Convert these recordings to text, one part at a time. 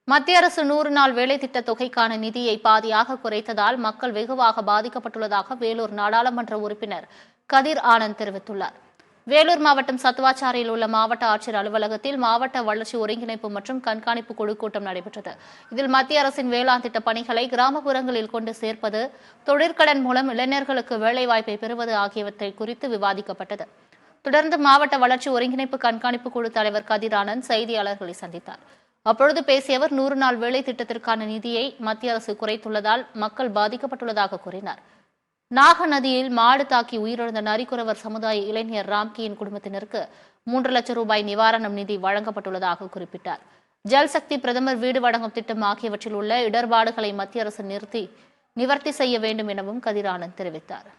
மத்திய அரசு 100 நாள் வேலை திட்ட தொகைக்கான நிதியை பாதியாக குறைத்ததால் மக்கள் வெகுவாக பாதிக்கப்பட்டுள்ளதாக வேலூர் நாடாளுமன்ற உறுப்பினர் கதிர் ஆனந்த் தெரிவித்துள்ளார். வேலூர் மாவட்டம் சத்துவாச்சாரியில் உள்ள மாவட்ட ஆட்சியர் அலுவலகத்தில் மாவட்ட வளர்ச்சி ஒருங்கிணைப்பு மற்றும் கண்காணிப்பு குழு கூட்டம் நடைபெற்றது. இதில் மத்திய அரசின் வேளாண் திட்ட பணிகளை கிராமப்புறங்களில் கொண்டு சேர்ப்பது, தொழிற்கடன் மூலம் இளைஞர்களுக்கு வேலைவாய்ப்பை பெறுவது ஆகியவற்றை குறித்து விவாதிக்கப்பட்டது. தொடர்ந்து மாவட்ட வளர்ச்சி ஒருங்கிணைப்பு கண்காணிப்பு குழு தலைவர் கதிர் ஆனந்த் செய்தியாளர்களை சந்தித்தார். அப்பொழுது பேசிய அவர் 100 நாள் வேலை திட்டத்திற்கான நிதியை மத்திய அரசு குறைத்துள்ளதால் மக்கள் பாதிக்கப்பட்டுள்ளதாக கூறினார். நாக நதியில் மாடு தாக்கி உயிரிழந்த நரிக்குறவர் சமுதாய இளைஞர் ராம்கியின் குடும்பத்தினருக்கு 3 லட்சம் ரூபாய் நிவாரணம் நிதி வழங்கப்பட்டுள்ளதாக குறிப்பிட்டார். ஜல்சக்தி, பிரதமர் வீடு வழங்கும் திட்டம் ஆகியவற்றில் உள்ள இடர்பாடுகளை மத்திய அரசு நிவர்த்தி செய்ய வேண்டும் எனவும் கதிர் ஆனந்த் தெரிவித்தார்.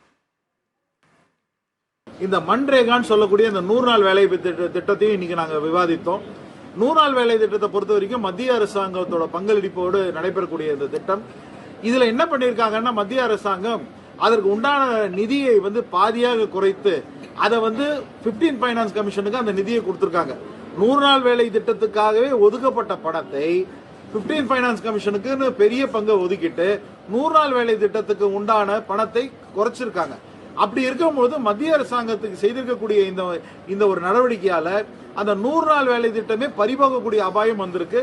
இந்த மன்ரேகான்னு சொல்லக்கூடிய இந்த 100 நாள் வேலை திட்டத்தையும் இன்னைக்கு நாங்கள் விவாதித்தோம். 100 நாள் வேலை திட்டத்தை பொறுத்த வரைக்கும் மத்திய அரசாங்கத்தோட பங்களிப்போடு நடைபெறக்கூடிய இந்த திட்டம். இதுல என்ன பண்ணிருக்காங்கன்னா, மத்திய அரசாங்கம் அதற்கு உண்டான நிதியை பாதியாக குறைத்து அதை 15 ஃபைனான்ஸ் கமிஷனுக்கு அந்த நிதியை கொடுத்திருக்காங்க. 100 நாள் வேலை திட்டத்துக்காகவே ஒதுக்கப்பட்ட பணத்தை 15 ஃபைனான்ஸ் கமிஷனுக்கு பெரிய பங்கை ஒதுக்கிட்டு 100 நாள் வேலை திட்டத்துக்கு உண்டான பணத்தை குறைச்சிருக்காங்க. அப்படி இருக்கும்போது மத்திய அரசாங்கத்துக்கு செய்திருக்கக்கூடிய இந்த ஒரு நடவடிக்கையால அந்த 100 நாள் வேலை திட்டமே பறிபோகக்கூடிய அபாயம் வந்திருக்கு.